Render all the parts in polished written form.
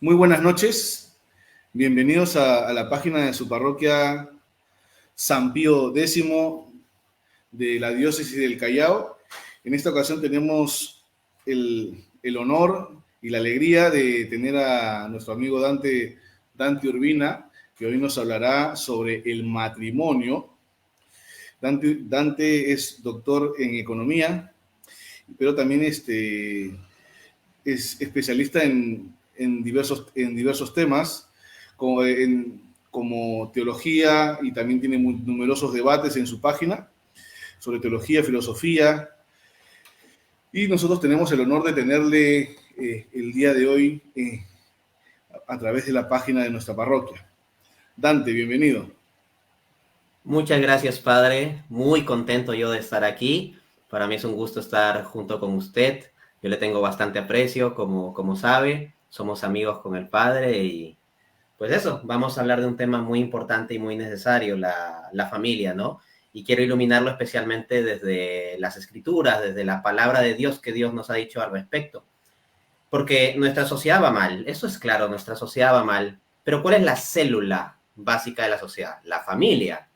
Muy buenas noches, bienvenidos a la página de su parroquia San Pío X de la diócesis del Callao. En esta ocasión tenemos el honor y la alegría de tener a nuestro amigo Dante Urbina, que hoy nos hablará sobre el matrimonio. Dante es doctor en economía, pero también es especialista en diversos temas, como teología, y también tiene numerosos debates en su página sobre teología, filosofía. Y nosotros tenemos el honor de tenerle el día de hoy a través de la página de nuestra parroquia. Dante, bienvenido. Muchas gracias, padre. Muy contento yo de estar aquí. Para mí es un gusto estar junto con usted. Yo le tengo bastante aprecio, como sabe. Somos amigos con el padre y pues eso, vamos a hablar de un tema muy importante y muy necesario, la familia, ¿no? Y quiero iluminarlo especialmente desde las escrituras, desde la palabra de Dios que Dios nos ha dicho al respecto. Porque nuestra sociedad va mal, eso es claro, nuestra sociedad va mal. Pero ¿cuál es la célula básica de la sociedad? La familia.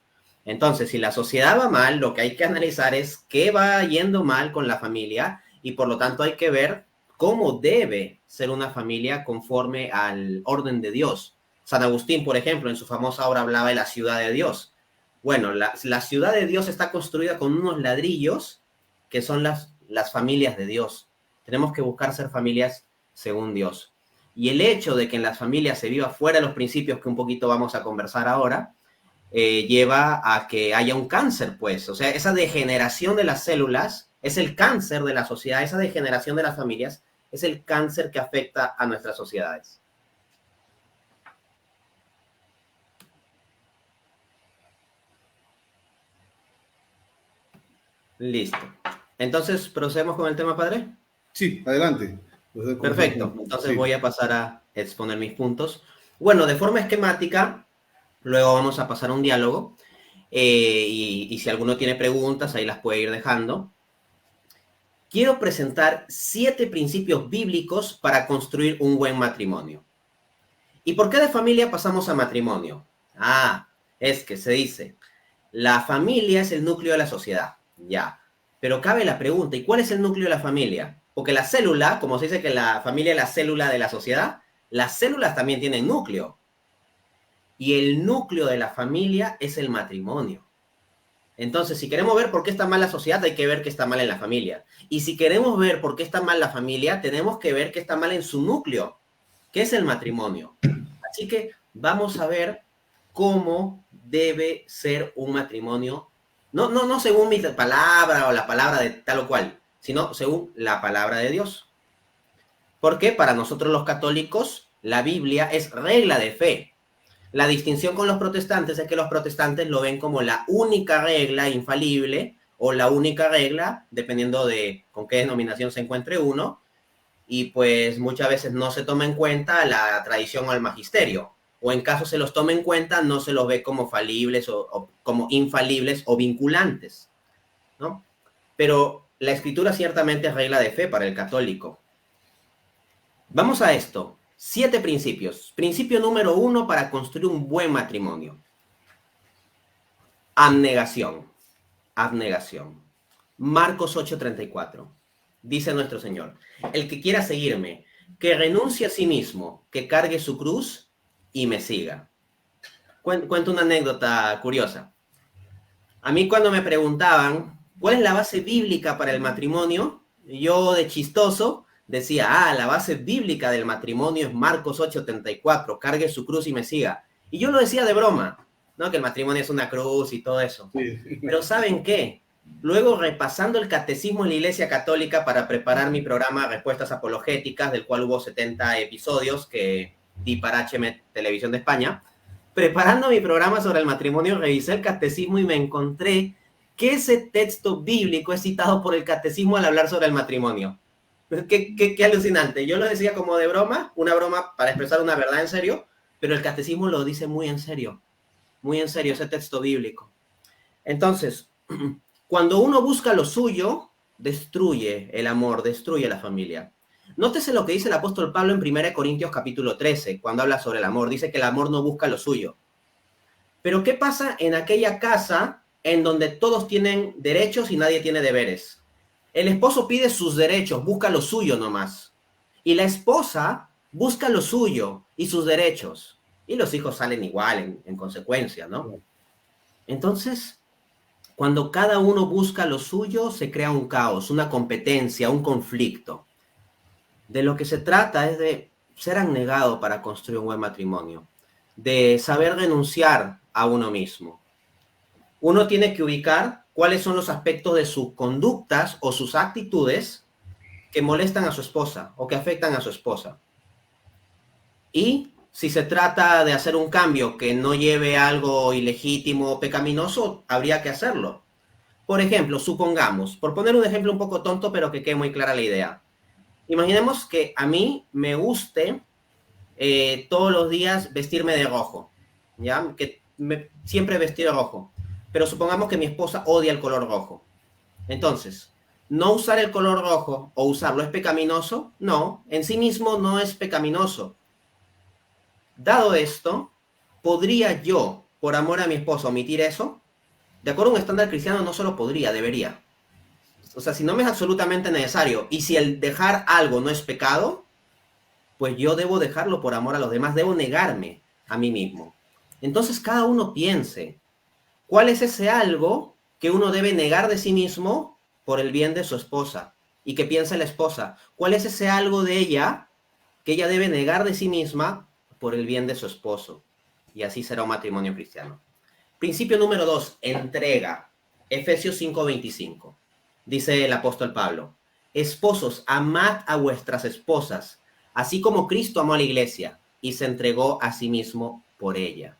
Entonces, si la sociedad va mal, lo que hay que analizar es qué va yendo mal con la familia y por lo tanto hay que ver cómo debe ser una familia conforme al orden de Dios. San Agustín, por ejemplo, en su famosa obra hablaba de la ciudad de Dios. Bueno, la ciudad de Dios está construida con unos ladrillos que son las familias de Dios. Tenemos que buscar ser familias según Dios. Y el hecho de que en las familias se viva fuera de los principios que un poquito vamos a conversar ahora, lleva a que haya un cáncer, pues. O sea, esa degeneración de las células es el cáncer de la sociedad, esa degeneración de las familias es el cáncer que afecta a nuestras sociedades. Listo. Entonces, ¿procedemos con el tema, padre? Sí, adelante. Perfecto. Entonces Sí. voy a pasar a exponer mis puntos. Bueno, de forma esquemática, luego vamos a pasar a un diálogo. Y si alguno tiene preguntas, ahí las puede ir dejando. Quiero presentar 7 principios bíblicos para construir un buen matrimonio. ¿Y por qué de familia pasamos a matrimonio? Es que se dice, la familia es el núcleo de la sociedad. Ya. Pero cabe la pregunta, ¿y cuál es el núcleo de la familia? Porque la célula, como se dice que la familia es la célula de la sociedad, las células también tienen núcleo. Y el núcleo de la familia es el matrimonio. Entonces, si queremos ver por qué está mal la sociedad, hay que ver qué está mal en la familia. Y si queremos ver por qué está mal la familia, tenemos que ver qué está mal en su núcleo, que es el matrimonio. Así que vamos a ver cómo debe ser un matrimonio, no según mi palabra o la palabra de tal o cual, sino según la palabra de Dios. Porque para nosotros los católicos, la Biblia es regla de fe. La distinción con los protestantes es que los protestantes lo ven como la única regla infalible o la única regla, dependiendo de con qué denominación se encuentre uno, y pues muchas veces no se toma en cuenta la tradición o el magisterio, o en caso se los tome en cuenta, no se los ve como falibles o como infalibles o vinculantes, ¿no? Pero la escritura ciertamente es regla de fe para el católico. Vamos a esto. 7 principios. Principio número 1 para construir un buen matrimonio. Abnegación. Abnegación. Marcos 8:34. Dice nuestro Señor, el que quiera seguirme, que renuncie a sí mismo, que cargue su cruz y me siga. Cuento una anécdota curiosa. A mí cuando me preguntaban, ¿cuál es la base bíblica para el matrimonio? Yo de chistoso decía, la base bíblica del matrimonio es Marcos 8:34, cargue su cruz y me siga. Y yo lo decía de broma, ¿no? Que el matrimonio es una cruz y todo eso. Sí. Pero ¿saben qué? Luego, repasando el catecismo en la Iglesia Católica para preparar mi programa Respuestas Apologéticas, del cual hubo 70 episodios que di para HM Televisión de España, preparando mi programa sobre el matrimonio, revisé el catecismo y me encontré que ese texto bíblico es citado por el catecismo al hablar sobre el matrimonio. Qué alucinante. Yo lo decía como de broma, una broma para expresar una verdad en serio, pero el catecismo lo dice muy en serio ese texto bíblico. Entonces, cuando uno busca lo suyo, destruye el amor, destruye la familia. Nótese lo que dice el apóstol Pablo en 1 Corintios capítulo 13, cuando habla sobre el amor. Dice que el amor no busca lo suyo. Pero ¿qué pasa en aquella casa en donde todos tienen derechos y nadie tiene deberes? El esposo pide sus derechos, busca lo suyo nomás. Y la esposa busca lo suyo y sus derechos. Y los hijos salen igual en consecuencia, ¿no? Entonces, cuando cada uno busca lo suyo, se crea un caos, una competencia, un conflicto. De lo que se trata es de ser abnegado para construir un buen matrimonio, de saber renunciar a uno mismo. Uno tiene que ubicar cuáles son los aspectos de sus conductas o sus actitudes que molestan a su esposa o que afectan a su esposa. Y si se trata de hacer un cambio que no lleve a algo ilegítimo o pecaminoso, habría que hacerlo. Por ejemplo, supongamos, por poner un ejemplo un poco tonto, pero que quede muy clara la idea. Imaginemos que a mí me guste todos los días vestirme de rojo, ¿ya? Siempre vestir de rojo. Pero supongamos que mi esposa odia el color rojo. Entonces, ¿no usar el color rojo o usarlo es pecaminoso? No, en sí mismo no es pecaminoso. Dado esto, ¿podría yo, por amor a mi esposa, omitir eso? De acuerdo a un estándar cristiano, no solo podría, debería. O sea, si no me es absolutamente necesario y si el dejar algo no es pecado, pues yo debo dejarlo por amor a los demás, debo negarme a mí mismo. Entonces cada uno piense, ¿cuál es ese algo que uno debe negar de sí mismo por el bien de su esposa? Y que piense la esposa, ¿cuál es ese algo de ella que ella debe negar de sí misma por el bien de su esposo? Y así será un matrimonio cristiano. Principio número 2, entrega. Efesios 5:25. Dice el apóstol Pablo, esposos, amad a vuestras esposas, así como Cristo amó a la iglesia y se entregó a sí mismo por ella.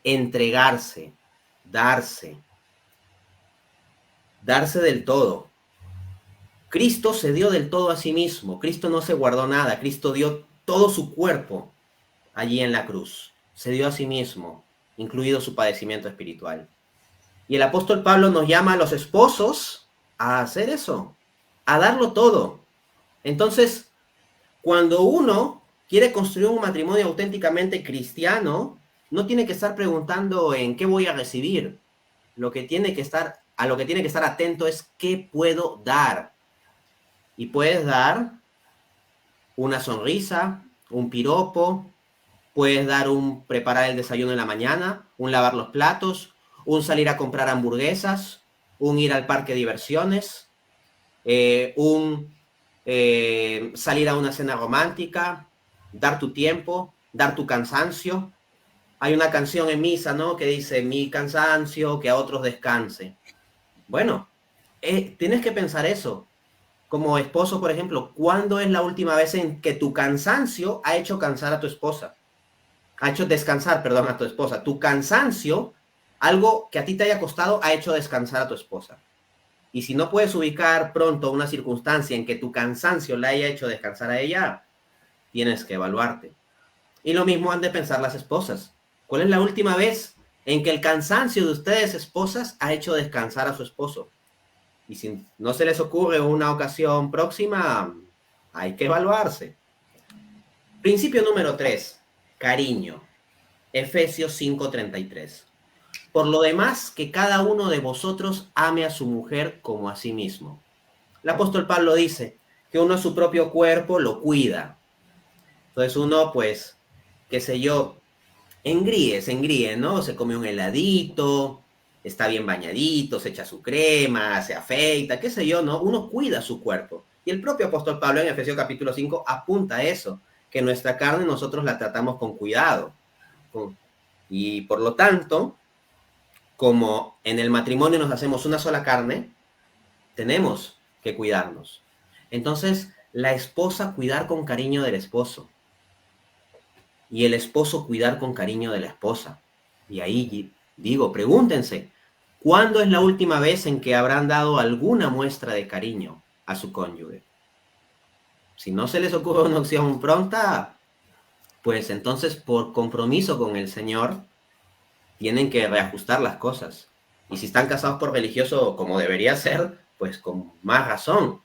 Entregarse, darse del todo. Cristo se dio del todo a sí mismo. Cristo no se guardó nada. Cristo dio todo su cuerpo allí en la cruz. Se dio a sí mismo, incluido su padecimiento espiritual. Y el apóstol Pablo nos llama a los esposos a hacer eso, a darlo todo. Entonces, cuando uno quiere construir un matrimonio auténticamente cristiano, no tiene que estar preguntando en qué voy a recibir. A lo que tiene que estar atento es qué puedo dar. Y puedes dar una sonrisa, un piropo, puedes dar un preparar el desayuno en la mañana, un lavar los platos, un salir a comprar hamburguesas, un ir al parque de diversiones, salir a una cena romántica, dar tu tiempo, dar tu cansancio. Hay una canción en misa, ¿no? Que dice, mi cansancio, que a otros descanse. Bueno, tienes que pensar eso. Como esposo, por ejemplo, ¿cuándo es la última vez en que tu cansancio ha hecho cansar a tu esposa? Ha hecho descansar, perdón, a tu esposa. Tu cansancio, algo que a ti te haya costado, ha hecho descansar a tu esposa. Y si no puedes ubicar pronto una circunstancia en que tu cansancio la haya hecho descansar a ella, tienes que evaluarte. Y lo mismo han de pensar las esposas. ¿Cuál es la última vez en que el cansancio de ustedes, esposas, ha hecho descansar a su esposo? Y si no se les ocurre una ocasión próxima, hay que evaluarse. Principio número 3, cariño. Efesios 5:33. Por lo demás, que cada uno de vosotros ame a su mujer como a sí mismo. El apóstol Pablo dice que uno a su propio cuerpo lo cuida. Entonces uno, pues, qué sé yo, se engríe, ¿no? Se come un heladito, está bien bañadito, se echa su crema, se afeita, qué sé yo, ¿no? Uno cuida su cuerpo. Y el propio apóstol Pablo en Efesios capítulo 5 apunta a eso, que nuestra carne nosotros la tratamos con cuidado. Y por lo tanto, como en el matrimonio nos hacemos una sola carne, tenemos que cuidarnos. Entonces, la esposa cuidar con cariño del esposo. Y el esposo cuidar con cariño de la esposa. Y ahí digo, pregúntense, ¿cuándo es la última vez en que habrán dado alguna muestra de cariño a su cónyuge? Si no se les ocurre una opción pronta, pues entonces por compromiso con el Señor, tienen que reajustar las cosas. Y si están casados por religioso, como debería ser, pues con más razón.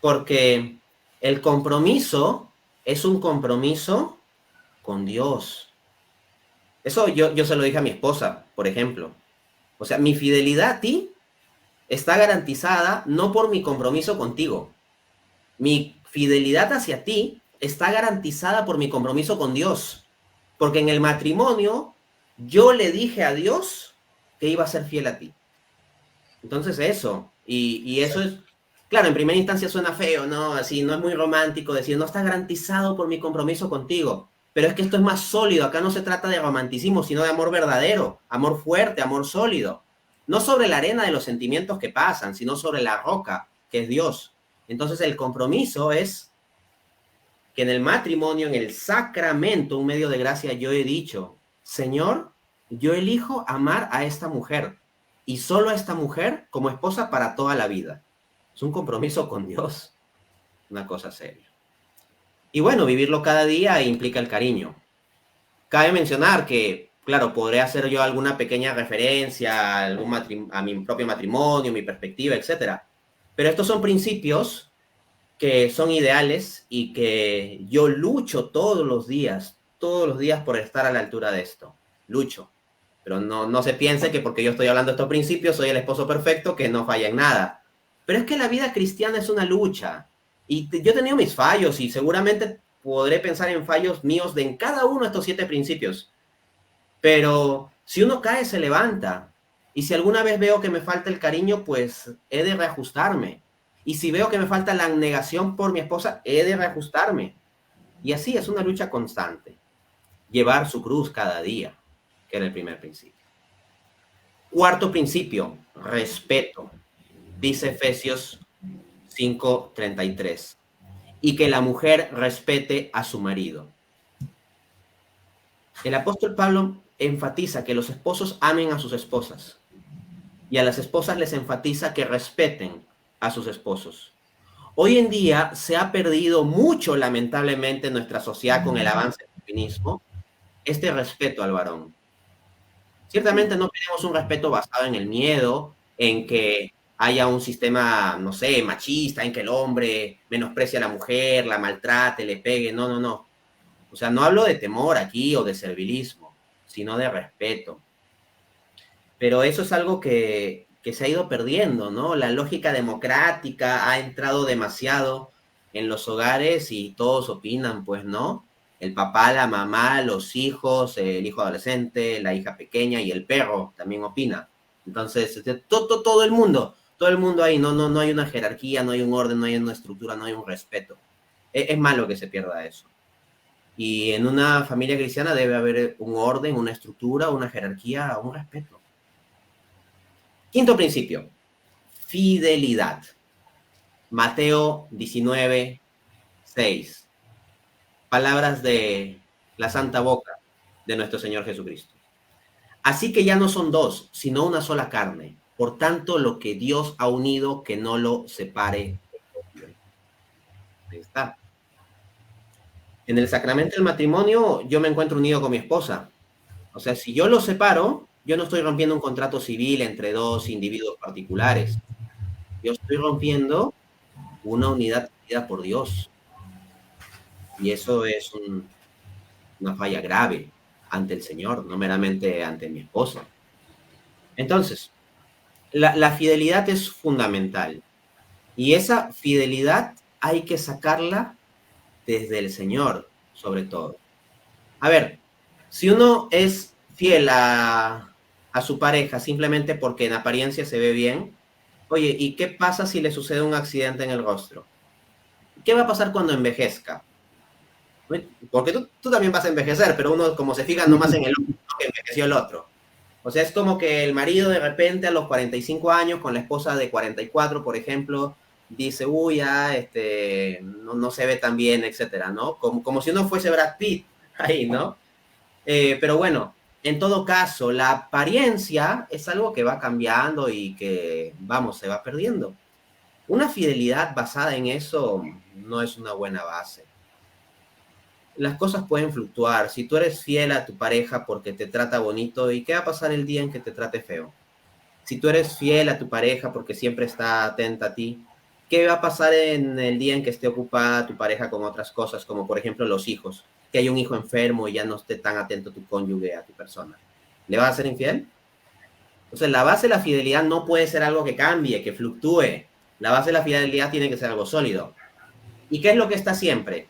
Porque El compromiso es un compromiso con Dios. Eso yo se lo dije a mi esposa, por ejemplo. O sea, mi fidelidad a ti está garantizada no por mi compromiso contigo. Mi fidelidad hacia ti está garantizada por mi compromiso con Dios. Porque en el matrimonio yo le dije a Dios que iba a ser fiel a ti. Entonces eso, y eso es, claro, en primera instancia suena feo, ¿no? Así, no es muy romántico decir, no está garantizado por mi compromiso contigo. Pero es que esto es más sólido, acá no se trata de romanticismo, sino de amor verdadero, amor fuerte, amor sólido. No sobre la arena de los sentimientos que pasan, sino sobre la roca, que es Dios. Entonces el compromiso es que en el matrimonio, en el sacramento, un medio de gracia, yo he dicho, Señor, yo elijo amar a esta mujer y solo a esta mujer como esposa para toda la vida. Es un compromiso con Dios, una cosa seria. Y bueno, vivirlo cada día implica el cariño. Cabe mencionar que, claro, podré hacer yo alguna pequeña referencia a, a mi propio matrimonio, mi perspectiva, etcétera. Pero estos son principios que son ideales y que yo lucho todos los días por estar a la altura de esto. Lucho. Pero no se piense que porque yo estoy hablando de estos principios soy el esposo perfecto que no falla en nada. Pero es que la vida cristiana es una lucha. Y yo he tenido mis fallos y seguramente podré pensar en fallos míos en cada uno de estos 7 principios. Pero si uno cae, se levanta. Y si alguna vez veo que me falta el cariño, pues he de reajustarme. Y si veo que me falta la negación por mi esposa, he de reajustarme. Y así es una lucha constante. Llevar su cruz cada día, que era el primer principio. Cuarto principio, respeto. Dice Efesios 5:33. Y que la mujer respete a su marido. El apóstol Pablo enfatiza que los esposos amen a sus esposas. Y a las esposas les enfatiza que respeten a sus esposos. Hoy en día se ha perdido mucho, lamentablemente, en nuestra sociedad con el avance del feminismo, este respeto al varón. Ciertamente no queremos un respeto basado en el miedo, en que haya un sistema, no sé, machista, en que el hombre menosprecie a la mujer, la maltrate, le pegue. No. O sea, no hablo de temor aquí o de servilismo, sino de respeto. Pero eso es algo que se ha ido perdiendo, ¿no? La lógica democrática ha entrado demasiado en los hogares y todos opinan, pues, ¿no? El papá, la mamá, los hijos, el hijo adolescente, la hija pequeña y el perro también opina. Entonces, todo el mundo ahí, no hay una jerarquía, no hay un orden, no hay una estructura, no hay un respeto. Es malo que se pierda eso. Y en una familia cristiana debe haber un orden, una estructura, una jerarquía, un respeto. Quinto principio, fidelidad. Mateo 19:6. Palabras de la santa boca de nuestro Señor Jesucristo. Así que ya no son dos, sino una sola carne. Por tanto, lo que Dios ha unido, que no lo separe el hombre. Ahí está. En el sacramento del matrimonio, yo me encuentro unido con mi esposa. O sea, si yo lo separo, yo no estoy rompiendo un contrato civil entre dos individuos particulares. Yo estoy rompiendo una unidad pedida por Dios. Y eso es una falla grave ante el Señor, no meramente ante mi esposa. Entonces, la fidelidad es fundamental. Y esa fidelidad hay que sacarla desde el Señor, sobre todo. A ver, si uno es fiel a su pareja simplemente porque en apariencia se ve bien, oye, ¿y qué pasa si le sucede un accidente en el rostro? ¿Qué va a pasar cuando envejezca? Porque tú también vas a envejecer, pero uno como se fija nomás en el otro, ¿no? Que envejeció el otro. O sea, es como que el marido de repente a los 45 años con la esposa de 44, por ejemplo, dice, uy, ya, no se ve tan bien, etcétera, ¿no? Como si uno fuese Brad Pitt ahí, ¿no? Pero bueno, en todo caso, la apariencia es algo que va cambiando y que, vamos, se va perdiendo. Una fidelidad basada en eso no es una buena base. Las cosas pueden fluctuar. Si tú eres fiel a tu pareja porque te trata bonito, ¿y qué va a pasar el día en que te trate feo? Si tú eres fiel a tu pareja porque siempre está atenta a ti, ¿qué va a pasar en el día en que esté ocupada tu pareja con otras cosas, como por ejemplo los hijos? Que hay un hijo enfermo y ya no esté tan atento tu cónyuge a tu persona. ¿Le vas a ser infiel? Entonces, la base de la fidelidad no puede ser algo que cambie, que fluctúe. La base de la fidelidad tiene que ser algo sólido. ¿Y qué es lo que está siempre?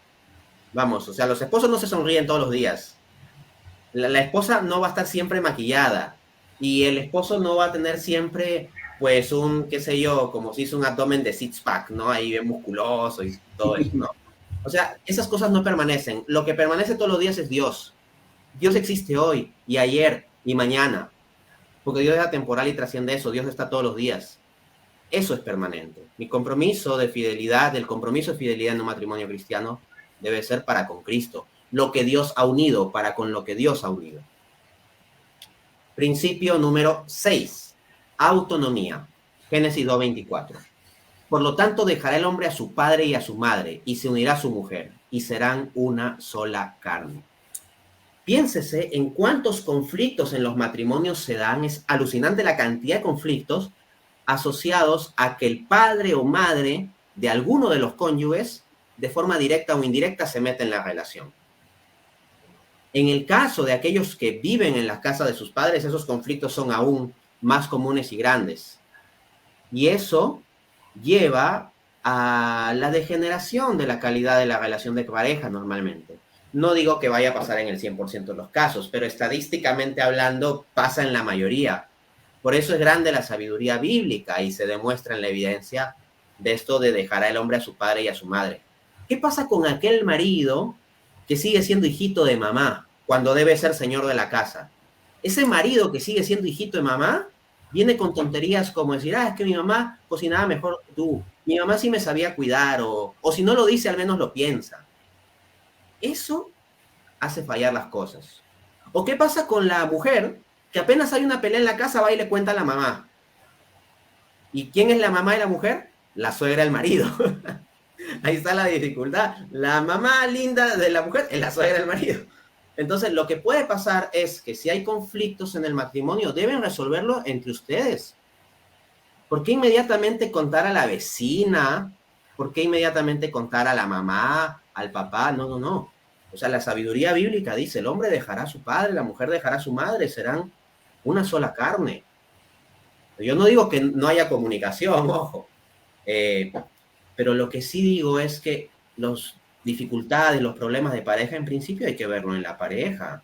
Vamos, o sea, los esposos no se sonríen todos los días. La esposa no va a estar siempre maquillada. Y el esposo no va a tener siempre, pues, un, qué sé yo, como si hizo un abdomen de six-pack, ¿no? Ahí bien musculoso y todo eso, ¿no? O sea, esas cosas no permanecen. Lo que permanece todos los días es Dios. Dios existe hoy y ayer y mañana. Porque Dios es atemporal y trasciende eso. Dios está todos los días. Eso es permanente. Mi compromiso de fidelidad, el compromiso de fidelidad en un matrimonio cristiano debe ser para con Cristo. Lo que Dios ha unido, para con lo que Dios ha unido. Principio número 6. Autonomía. Génesis 2:24. Por lo tanto, dejará el hombre a su padre y a su madre, y se unirá a su mujer, y serán una sola carne. Piénsese en cuántos conflictos en los matrimonios se dan. Es alucinante la cantidad de conflictos asociados a que el padre o madre de alguno de los cónyuges, de forma directa o indirecta, se mete en la relación. En el caso de aquellos que viven en la casa de sus padres, esos conflictos son aún más comunes y grandes. Y eso lleva a la degeneración de la calidad de la relación de pareja normalmente. No digo que vaya a pasar en el 100% de los casos, pero estadísticamente hablando pasa en la mayoría. Por eso es grande la sabiduría bíblica y se demuestra en la evidencia de esto de dejar al hombre a su padre y a su madre. ¿Qué pasa con aquel marido que sigue siendo hijito de mamá cuando debe ser señor de la casa? Ese marido que sigue siendo hijito de mamá viene con tonterías como decir, es que mi mamá cocinaba mejor que tú, mi mamá sí me sabía cuidar, o si no lo dice, al menos lo piensa. Eso hace fallar las cosas. ¿O qué pasa con la mujer que apenas hay una pelea en la casa, va y le cuenta a la mamá? ¿Y quién es la mamá de la mujer? La suegra del marido. Ahí está la dificultad. La mamá linda de la mujer es la suegra del marido. Entonces, lo que puede pasar es que si hay conflictos en el matrimonio, deben resolverlo entre ustedes. ¿Por qué inmediatamente contar a la vecina? ¿Por qué inmediatamente contar a la mamá, al papá? No, no, no. O sea, la sabiduría bíblica dice, el hombre dejará a su padre, la mujer dejará a su madre, serán una sola carne. Yo no digo que no haya comunicación, ojo. Pero lo que sí digo es que las dificultades, los problemas de pareja, en principio hay que verlo en la pareja.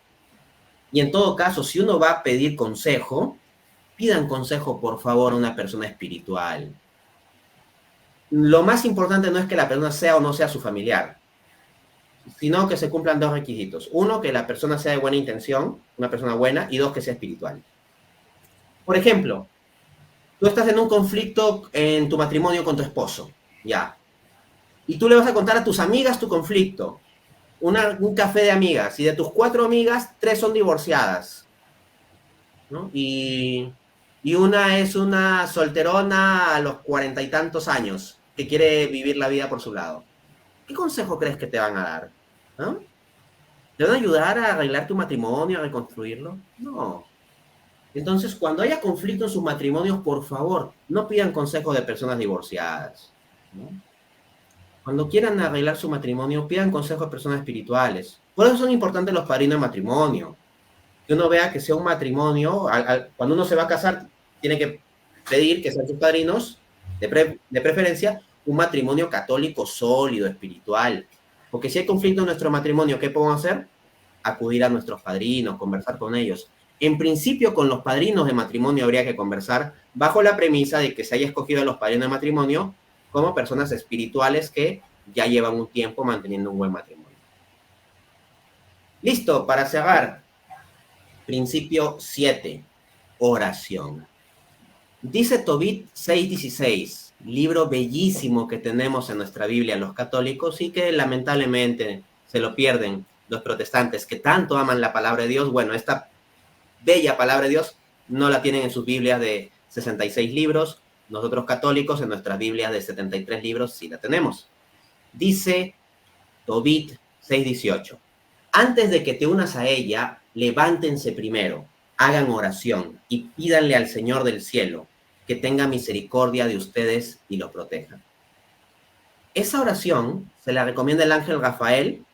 Y en todo caso, si uno va a pedir consejo, pidan consejo, por favor, a una persona espiritual. Lo más importante no es que la persona sea o no sea su familiar, sino que se cumplan dos requisitos. Uno, que la persona sea de buena intención, una persona buena, y dos, que sea espiritual. Por ejemplo, tú estás en un conflicto en tu matrimonio con tu esposo, ya. Y tú le vas a contar a tus amigas tu conflicto. Un café de amigas. Y de tus 4 amigas, 3 son divorciadas, ¿no? Y una es una solterona a los 40 y tantos años que quiere vivir la vida por su lado. ¿Qué consejo crees que te van a dar? ¿No? ¿Te van a ayudar a arreglar tu matrimonio, a reconstruirlo? No. Entonces, cuando haya conflicto en sus matrimonios, por favor, no pidan consejos de personas divorciadas, ¿no? Cuando quieran arreglar su matrimonio, pidan consejos de personas espirituales. Por eso son importantes los padrinos de matrimonio. Que uno vea que sea un matrimonio, cuando uno se va a casar, tiene que pedir que sean sus padrinos, de preferencia, un matrimonio católico sólido, espiritual. Porque si hay conflicto en nuestro matrimonio, ¿qué podemos hacer? Acudir a nuestros padrinos, conversar con ellos. En principio, con los padrinos de matrimonio habría que conversar bajo la premisa de que se haya escogido a los padrinos de matrimonio como personas espirituales que ya llevan un tiempo manteniendo un buen matrimonio. Listo, para cerrar. Principio 7. Oración. Dice Tobit 6:16, libro bellísimo que tenemos en nuestra Biblia los católicos y que lamentablemente se lo pierden los protestantes que tanto aman la palabra de Dios. Bueno, esta bella palabra de Dios no la tienen en sus Biblias de 66 libros. Nosotros católicos en nuestras Biblias de 73 libros sí la tenemos. Dice Tobit 6:18. Antes de que te unas a ella, levántense primero, hagan oración y pídanle al Señor del cielo que tenga misericordia de ustedes y los proteja. Esa oración se la recomienda el ángel Rafael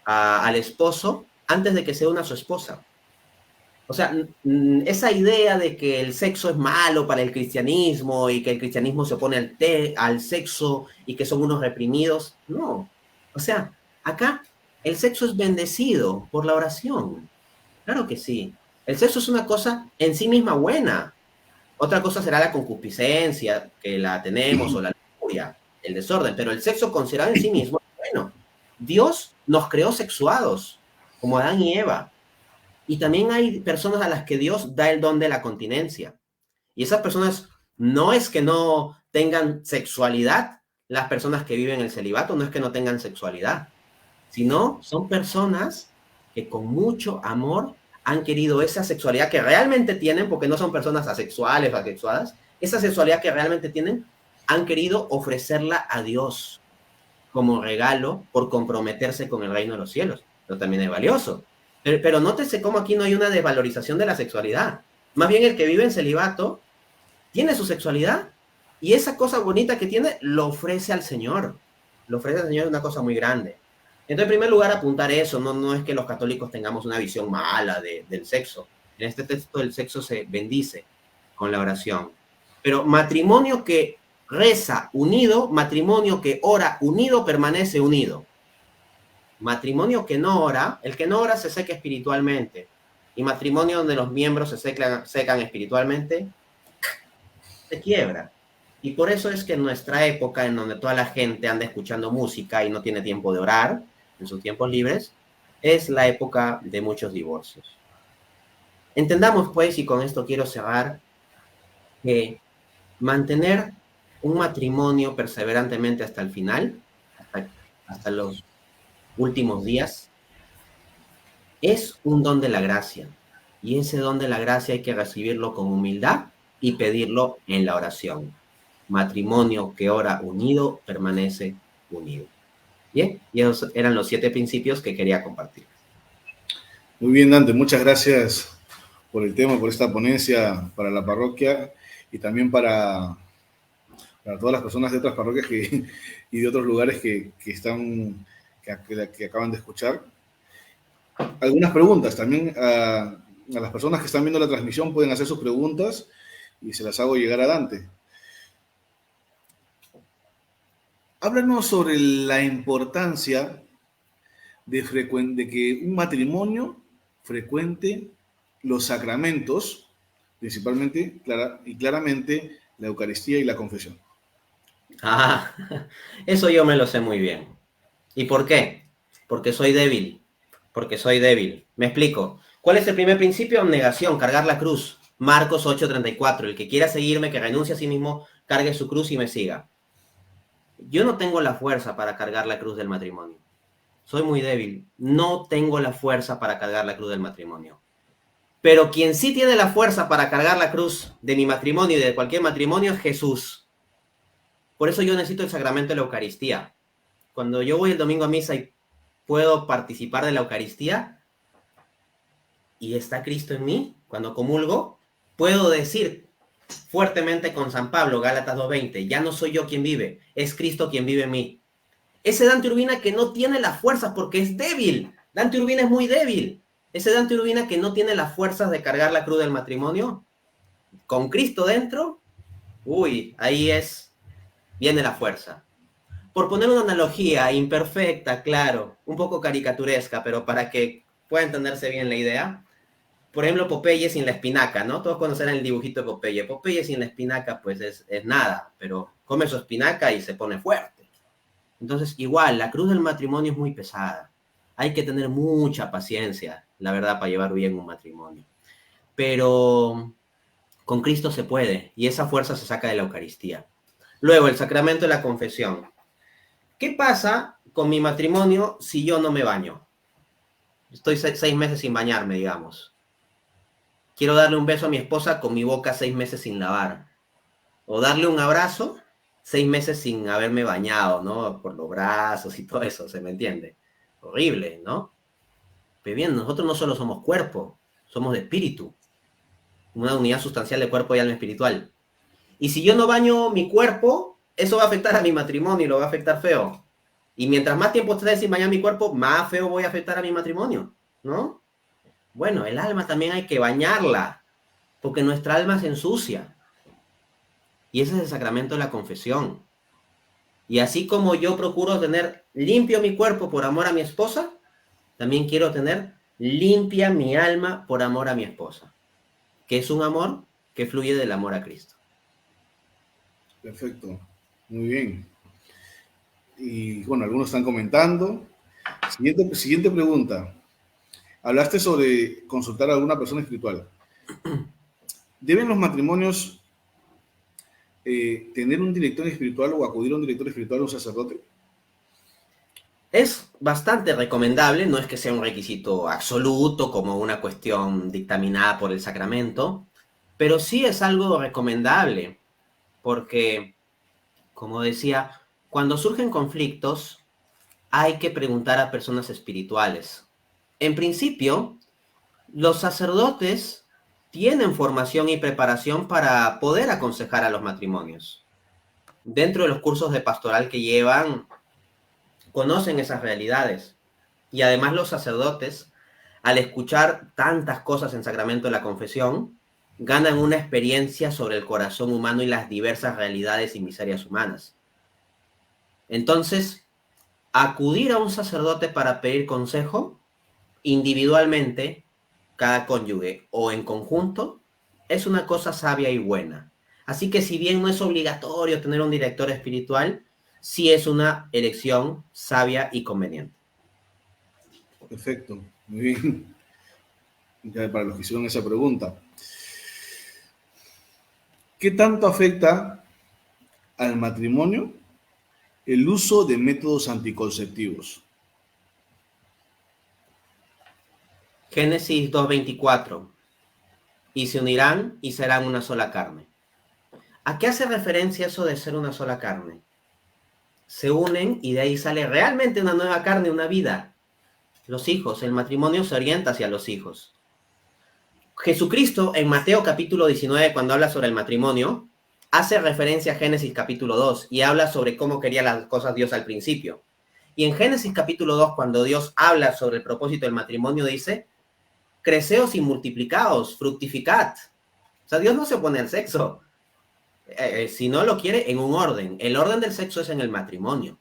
al esposo antes de que se una a su esposa. O sea, esa idea de que el sexo es malo para el cristianismo y que el cristianismo se opone al sexo y que son unos reprimidos, no. O sea, acá el sexo es bendecido por la oración. Claro que sí. El sexo es una cosa en sí misma buena. Otra cosa será la concupiscencia, que la tenemos, o la lujuria, el desorden, pero el sexo considerado en sí mismo es bueno. Dios nos creó sexuados, como Adán y Eva. Y también hay personas a las que Dios da el don de la continencia. Y esas personas no es que no tengan sexualidad, las personas que viven el celibato no es que no tengan sexualidad, sino son personas que con mucho amor han querido esa sexualidad que realmente tienen, porque no son personas asexuales o asexuadas, esa sexualidad que realmente tienen, han querido ofrecerla a Dios como regalo por comprometerse con el reino de los cielos. Pero también es valioso. Pero nótese cómo aquí no hay una desvalorización de la sexualidad. Más bien el que vive en celibato tiene su sexualidad y esa cosa bonita que tiene lo ofrece al Señor. Lo ofrece al Señor, es una cosa muy grande. Entonces, en primer lugar, apuntar eso. No es que los católicos tengamos una visión mala del sexo. En este texto el sexo se bendice con la oración. Pero matrimonio que reza unido, matrimonio que ora unido, permanece unido. Matrimonio que no ora, el que no ora se seca espiritualmente. Y matrimonio donde los miembros se secan espiritualmente, se quiebra. Y por eso es que en nuestra época, en donde toda la gente anda escuchando música y no tiene tiempo de orar, en sus tiempos libres, es la época de muchos divorcios. Entendamos, pues, y con esto quiero cerrar, que mantener un matrimonio perseverantemente hasta el final, hasta los últimos días, es un don de la gracia. Y ese don de la gracia hay que recibirlo con humildad y pedirlo en la oración. Matrimonio que ora unido permanece unido. Bien, y esos eran los 7 principios que quería compartir. Muy bien, Dante, muchas gracias por el tema, por esta ponencia para la parroquia y también para todas las personas de otras parroquias y de otros lugares que acaban de escuchar. Algunas preguntas también a las personas que están viendo la transmisión pueden hacer sus preguntas y se las hago llegar a Dante. Háblanos sobre la importancia de que un matrimonio frecuente los sacramentos, principalmente y claramente la Eucaristía y la confesión. Ah, eso yo me lo sé muy bien. ¿Y por qué? Porque soy débil. Porque soy débil. Me explico. ¿Cuál es el primer principio? Negación, cargar la cruz. Marcos 8:34. El que quiera seguirme, que renuncie a sí mismo, cargue su cruz y me siga. Yo no tengo la fuerza para cargar la cruz del matrimonio. Soy muy débil. No tengo la fuerza para cargar la cruz del matrimonio. Pero quien sí tiene la fuerza para cargar la cruz de mi matrimonio y de cualquier matrimonio es Jesús. Por eso yo necesito el sacramento de la Eucaristía. Cuando yo voy el domingo a misa y puedo participar de la Eucaristía y está Cristo en mí, cuando comulgo, puedo decir fuertemente con San Pablo, Gálatas 2:20, ya no soy yo quien vive, es Cristo quien vive en mí. Ese Dante Urbina que no tiene las fuerzas porque es débil. Dante Urbina es muy débil. Ese Dante Urbina que no tiene las fuerzas de cargar la cruz del matrimonio, con Cristo dentro, uy, ahí viene la fuerza. Por poner una analogía imperfecta, claro, un poco caricaturesca, pero para que pueda entenderse bien la idea, por ejemplo, Popeye sin la espinaca, ¿no? Todos conocerán el dibujito de Popeye. Popeye sin la espinaca, pues es nada, pero come su espinaca y se pone fuerte. Entonces, igual, la cruz del matrimonio es muy pesada. Hay que tener mucha paciencia, la verdad, para llevar bien un matrimonio. Pero con Cristo se puede, y esa fuerza se saca de la Eucaristía. Luego, el sacramento de la confesión. ¿Qué pasa con mi matrimonio si yo no me baño? Estoy 6 meses sin bañarme, digamos. Quiero darle un beso a mi esposa con mi boca 6 meses sin lavar. O darle un abrazo 6 meses sin haberme bañado, ¿no? Por los brazos y todo eso, ¿se me entiende? Horrible, ¿no? Pero bien, nosotros no solo somos cuerpo, somos de espíritu. Una unidad sustancial de cuerpo y alma espiritual. Y si yo no baño mi cuerpo, eso va a afectar a mi matrimonio y lo va a afectar feo. Y mientras más tiempo esté sin bañar mi cuerpo, más feo voy a afectar a mi matrimonio, ¿no? Bueno, el alma también hay que bañarla, porque nuestra alma se ensucia. Y ese es el sacramento de la confesión. Y así como yo procuro tener limpio mi cuerpo por amor a mi esposa, también quiero tener limpia mi alma por amor a mi esposa, que es un amor que fluye del amor a Cristo. Perfecto, muy bien. Y bueno, algunos están comentando. Siguiente pregunta. Hablaste sobre consultar a alguna persona espiritual. ¿Deben los matrimonios tener un director espiritual o acudir a un director espiritual o un sacerdote? Es bastante recomendable, no es que sea un requisito absoluto como una cuestión dictaminada por el sacramento, pero sí es algo recomendable, porque, como decía, cuando surgen conflictos hay que preguntar a personas espirituales. En principio, los sacerdotes tienen formación y preparación para poder aconsejar a los matrimonios. Dentro de los cursos de pastoral que llevan, conocen esas realidades. Y además los sacerdotes, al escuchar tantas cosas en sacramento de la confesión, ganan una experiencia sobre el corazón humano y las diversas realidades y miserias humanas. Entonces, acudir a un sacerdote para pedir consejo, individualmente, cada cónyuge o en conjunto, es una cosa sabia y buena. Así que si bien no es obligatorio tener un director espiritual, sí es una elección sabia y conveniente. Perfecto, muy bien. Ya para los que hicieron esa pregunta. ¿Qué tanto afecta al matrimonio el uso de métodos anticonceptivos? Génesis 2:24. Y se unirán y serán una sola carne. ¿A qué hace referencia eso de ser una sola carne? Se unen y de ahí sale realmente una nueva carne, una vida. Los hijos, el matrimonio se orienta hacia los hijos. Jesucristo en Mateo capítulo 19, cuando habla sobre el matrimonio, hace referencia a Génesis capítulo 2 y habla sobre cómo quería las cosas Dios al principio. Y en Génesis capítulo 2, cuando Dios habla sobre el propósito del matrimonio, dice, creceos y multiplicaos, fructificad. O sea, Dios no se opone al sexo. Si no lo quiere, en un orden. El orden del sexo es en el matrimonio.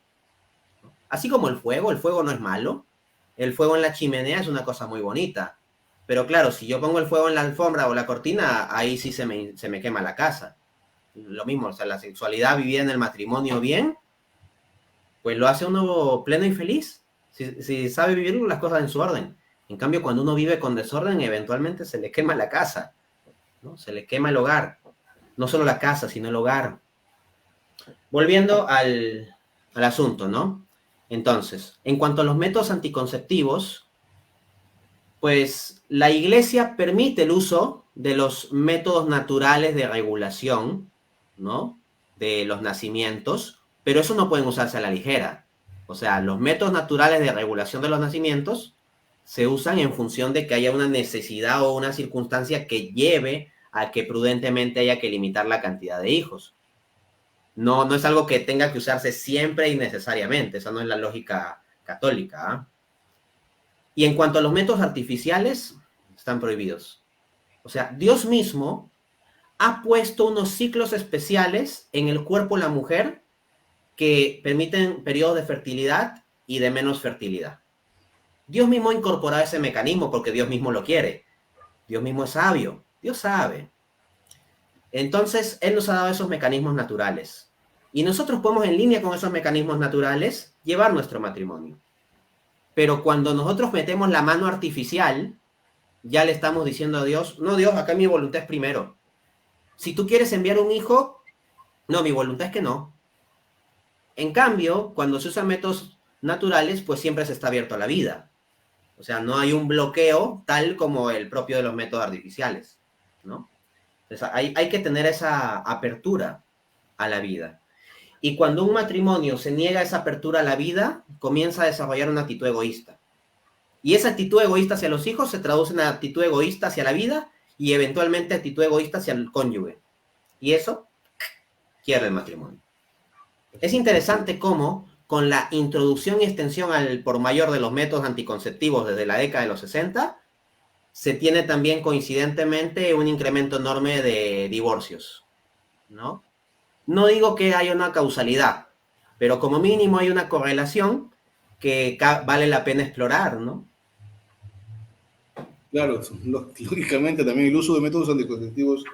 Así como el fuego no es malo. El fuego en la chimenea es una cosa muy bonita. Pero claro, si yo pongo el fuego en la alfombra o la cortina, ahí sí se me quema la casa. Lo mismo, o sea, la sexualidad vivida en el matrimonio bien, pues lo hace uno pleno y feliz. Si sabe vivir las cosas en su orden. En cambio, cuando uno vive con desorden, eventualmente se le quema la casa, ¿no? Se le quema el hogar. No solo la casa, sino el hogar. Volviendo al asunto, ¿no? Entonces, en cuanto a los métodos anticonceptivos, pues la Iglesia permite el uso de los métodos naturales de regulación, ¿no? De los nacimientos, pero eso no pueden usarse a la ligera. O sea, los métodos naturales de regulación de los nacimientos se usan en función de que haya una necesidad o una circunstancia que lleve a que prudentemente haya que limitar la cantidad de hijos. No es algo que tenga que usarse siempre y necesariamente. Esa no es la lógica católica, ¿eh? Y en cuanto a los métodos artificiales, están prohibidos. O sea, Dios mismo ha puesto unos ciclos especiales en el cuerpo de la mujer que permiten periodos de fertilidad y de menos fertilidad. Dios mismo ha incorporado ese mecanismo porque Dios mismo lo quiere. Dios mismo es sabio. Dios sabe. Entonces, Él nos ha dado esos mecanismos naturales. Y nosotros podemos, en línea con esos mecanismos naturales, llevar nuestro matrimonio. Pero cuando nosotros metemos la mano artificial, ya le estamos diciendo a Dios, no, Dios, acá mi voluntad es primero. Si tú quieres enviar un hijo, no, mi voluntad es que no. En cambio, cuando se usan métodos naturales, pues siempre se está abierto a la vida. O sea, no hay un bloqueo tal como el propio de los métodos artificiales, ¿no? Entonces, hay que tener esa apertura a la vida. Y cuando un matrimonio se niega esa apertura a la vida, comienza a desarrollar una actitud egoísta. Y esa actitud egoísta hacia los hijos se traduce en actitud egoísta hacia la vida y eventualmente actitud egoísta hacia el cónyuge. Y eso quiere el matrimonio. Es interesante cómo, con la introducción y extensión al por mayor de los métodos anticonceptivos desde la década de los 60, se tiene también coincidentemente un incremento enorme de divorcios, ¿no? No digo que haya una causalidad, pero como mínimo hay una correlación que vale la pena explorar, ¿no? Claro, lógicamente también el uso de métodos anticonceptivos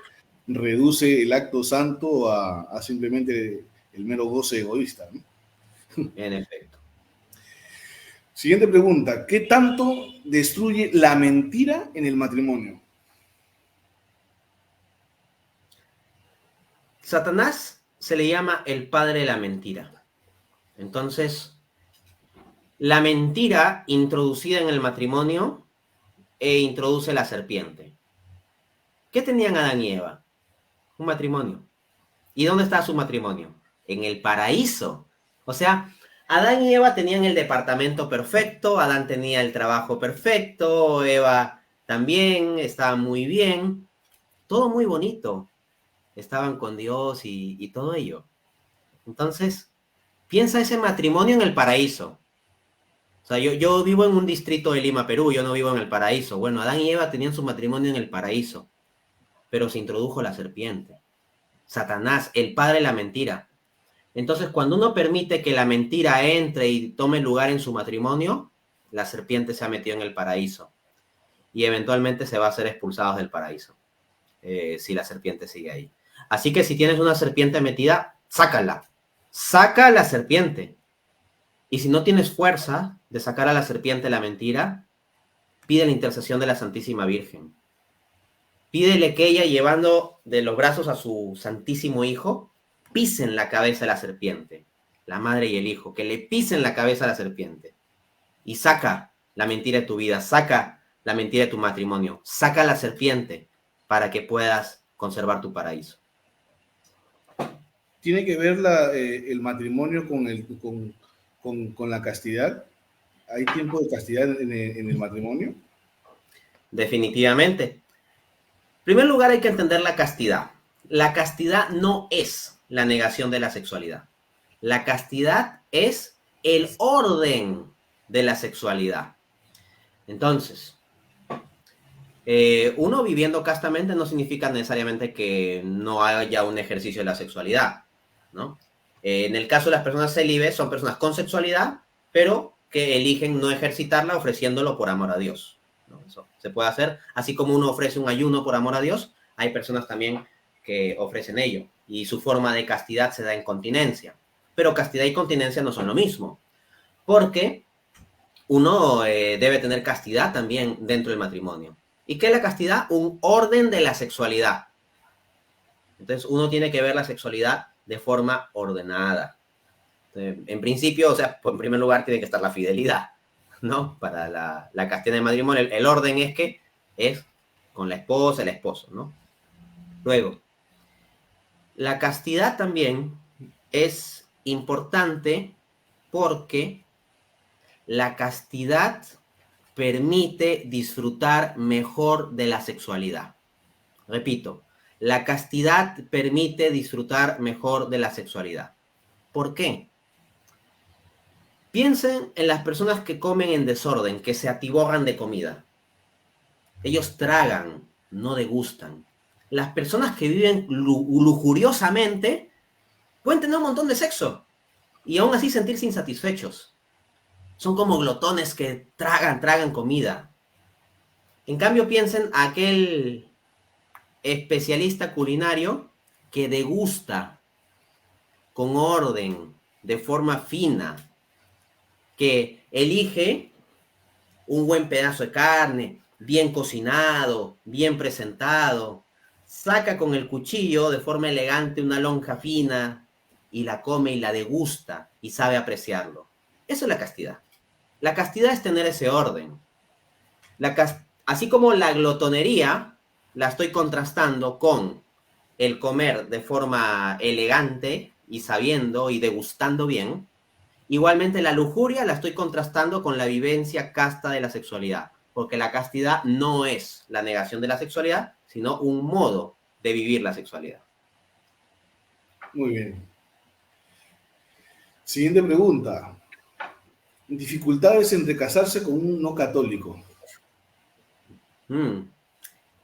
reduce el acto santo a simplemente el mero goce egoísta, ¿no? En efecto. Siguiente pregunta. ¿Qué tanto destruye la mentira en el matrimonio? Satanás se le llama el padre de la mentira. Entonces, la mentira introducida en el matrimonio introduce la serpiente. ¿Qué tenían Adán y Eva? Un matrimonio. ¿Y dónde está su matrimonio? En el paraíso. O sea, Adán y Eva tenían el departamento perfecto, Adán tenía el trabajo perfecto, Eva también estaba muy bien, todo muy bonito. Estaban con Dios y todo ello. Entonces, piensa ese matrimonio en el paraíso. O sea, yo vivo en un distrito de Lima, Perú, yo no vivo en el paraíso. Bueno, Adán y Eva tenían su matrimonio en el paraíso, pero se introdujo la serpiente. Satanás, el padre de la mentira. Entonces, cuando uno permite que la mentira entre y tome lugar en su matrimonio, la serpiente se ha metido en el paraíso y eventualmente se va a ser expulsados del paraíso si la serpiente sigue ahí. Así que si tienes una serpiente metida, sácala. Saca a la serpiente. Y si no tienes fuerza de sacar a la serpiente la mentira, pide la intercesión de la Santísima Virgen. Pídele que ella, llevando de los brazos a su Santísimo Hijo, pisen la cabeza de la serpiente, la madre y el hijo, que le pisen la cabeza a la serpiente. Y saca la mentira de tu vida, saca la mentira de tu matrimonio, saca la serpiente para que puedas conservar tu paraíso. ¿Tiene que ver el matrimonio con la castidad? ¿Hay tiempo de castidad en el matrimonio? Definitivamente. En primer lugar, hay que entender la castidad. La castidad no es la negación de la sexualidad. La castidad es el orden de la sexualidad. Entonces, uno viviendo castamente no significa necesariamente que no haya un ejercicio de la sexualidad, ¿no? En el caso de las personas célibes, son personas con sexualidad, pero que eligen no ejercitarla ofreciéndolo por amor a Dios, ¿no? Eso se puede hacer, así como uno ofrece un ayuno por amor a Dios, hay personas también que ofrecen ello, y su forma de castidad se da en continencia. Pero castidad y continencia no son lo mismo, porque uno debe tener castidad también dentro del matrimonio. ¿Y qué es la castidad? Un orden de la sexualidad. Entonces uno tiene que ver la sexualidad de forma ordenada. En principio, o sea, en primer lugar tiene que estar la fidelidad, ¿no? Para la castidad de matrimonio, el orden es que es con la esposa, el esposo, ¿no? Luego, la castidad también es importante porque la castidad permite disfrutar mejor de la sexualidad. Repito, la castidad permite disfrutar mejor de la sexualidad. ¿Por qué? Piensen en las personas que comen en desorden, que se atiborran de comida. Ellos tragan, no degustan. Las personas que viven lujuriosamente pueden tener un montón de sexo y aún así sentirse insatisfechos. Son como glotones que tragan comida. En cambio, piensen aquel especialista culinario que degusta con orden, de forma fina, que elige un buen pedazo de carne, bien cocinado, bien presentado, saca con el cuchillo de forma elegante una lonja fina y la come y la degusta y sabe apreciarlo. Eso es la castidad. La castidad es tener ese orden. Así como la glotonería la estoy contrastando con el comer de forma elegante y sabiendo y degustando bien, igualmente la lujuria la estoy contrastando con la vivencia casta de la sexualidad, porque la castidad no es la negación de la sexualidad, sino un modo de vivir la sexualidad. Muy bien. Siguiente pregunta. Dificultades entre casarse con un no católico.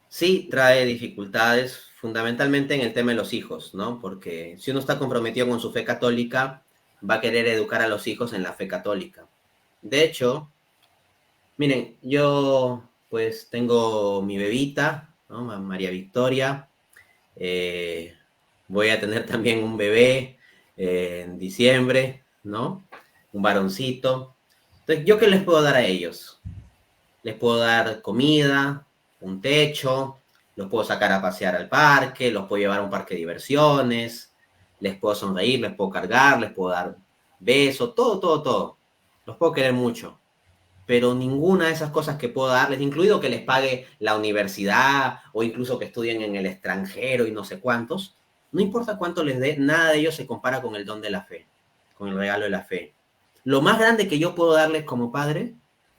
Sí, trae dificultades, fundamentalmente en el tema de los hijos, ¿no? Porque si uno está comprometido con su fe católica, va a querer educar a los hijos en la fe católica. De hecho, miren, yo pues tengo mi bebita, ¿no? María Victoria. Eh, Voy a tener también un bebé en diciembre, ¿no? Un varoncito. Entonces, ¿yo qué les puedo dar a ellos? Les puedo dar comida, un techo, los puedo sacar a pasear al parque, los puedo llevar a un parque de diversiones, les puedo sonreír, les puedo cargar, les puedo dar besos, todo, todo, todo. Los puedo querer mucho, pero ninguna de esas cosas que puedo darles, incluido que les pague la universidad o incluso que estudien en el extranjero y no sé cuántos, no importa cuánto les dé, nada de ello se compara con el don de la fe, con el regalo de la fe. Lo más grande que yo puedo darles como padre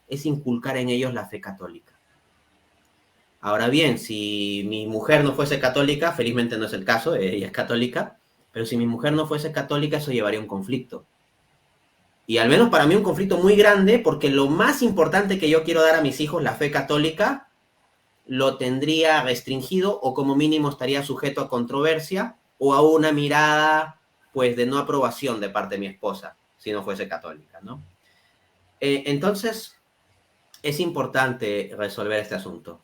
es inculcar en ellos la fe católica. Ahora bien, si mi mujer no fuese católica, felizmente no es el caso, ella es católica, pero si mi mujer no fuese católica, eso llevaría a un conflicto. Y al menos para mí un conflicto muy grande, porque lo más importante que yo quiero dar a mis hijos, la fe católica, lo tendría restringido o como mínimo estaría sujeto a controversia o a una mirada pues de no aprobación de parte de mi esposa, si no fuese católica, ¿no? Entonces, es importante resolver este asunto.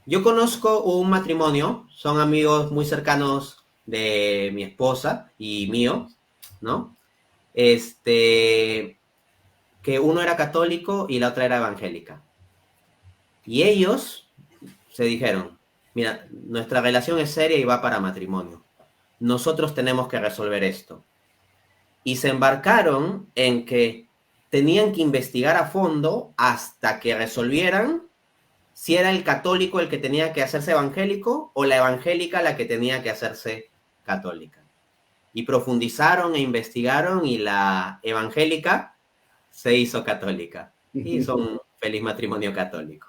Yo conozco un matrimonio, son amigos muy cercanos de mi esposa y mío, ¿no? Que uno era católico y la otra era evangélica. Y ellos se dijeron, mira, nuestra relación es seria y va para matrimonio. Nosotros tenemos que resolver esto. Y se embarcaron en que tenían que investigar a fondo hasta que resolvieran si era el católico el que tenía que hacerse evangélico o la evangélica la que tenía que hacerse católica. Y profundizaron e investigaron y la evangélica se hizo católica. Y son un feliz matrimonio católico.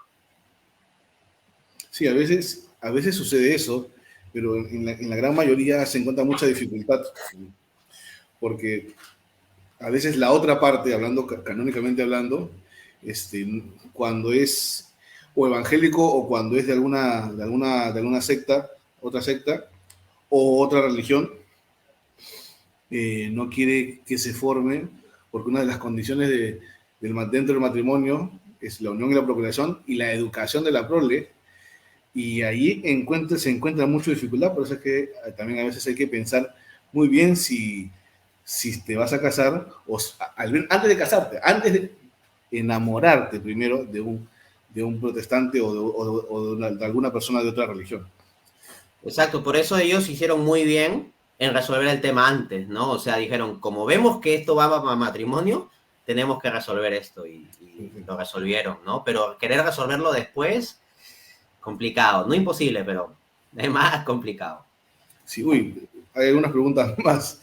Sí, a veces sucede eso, pero en la gran mayoría se encuentra mucha dificultad, porque a veces la otra parte, hablando canónicamente hablando, cuando es o evangélico o cuando es de alguna secta, otra secta o otra religión, no quiere que se forme, porque una de las condiciones dentro del matrimonio es la unión y la procreación y la educación de la prole, y ahí se encuentra mucha dificultad, por eso es que también a veces hay que pensar muy bien si te vas a casar, o antes de casarte, antes de enamorarte primero de un protestante o de alguna persona de otra religión. Exacto, por eso ellos hicieron muy bien en resolver el tema antes, ¿no? O sea, dijeron, como vemos que esto va para matrimonio, tenemos que resolver esto y lo resolvieron, ¿no? Pero querer resolverlo después, complicado, no imposible, pero es más complicado. Sí, uy, hay algunas preguntas más.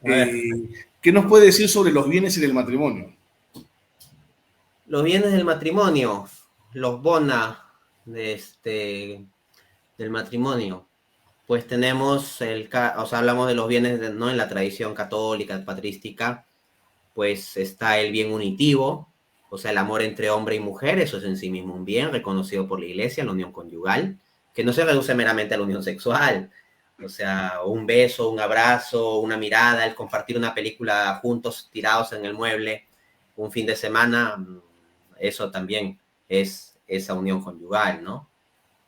A ver. ¿Qué nos puede decir sobre los bienes en el matrimonio? Los bienes del matrimonio, los bona del matrimonio. Pues tenemos o sea, hablamos de los bienes, ¿no? En la tradición católica, patrística, pues está el bien unitivo, o sea, el amor entre hombre y mujer, eso es en sí mismo un bien reconocido por la Iglesia, la unión conyugal, que no se reduce meramente a la unión sexual, o sea, un beso, un abrazo, una mirada, el compartir una película juntos, tirados en el mueble, un fin de semana, eso también es esa unión conyugal, ¿no?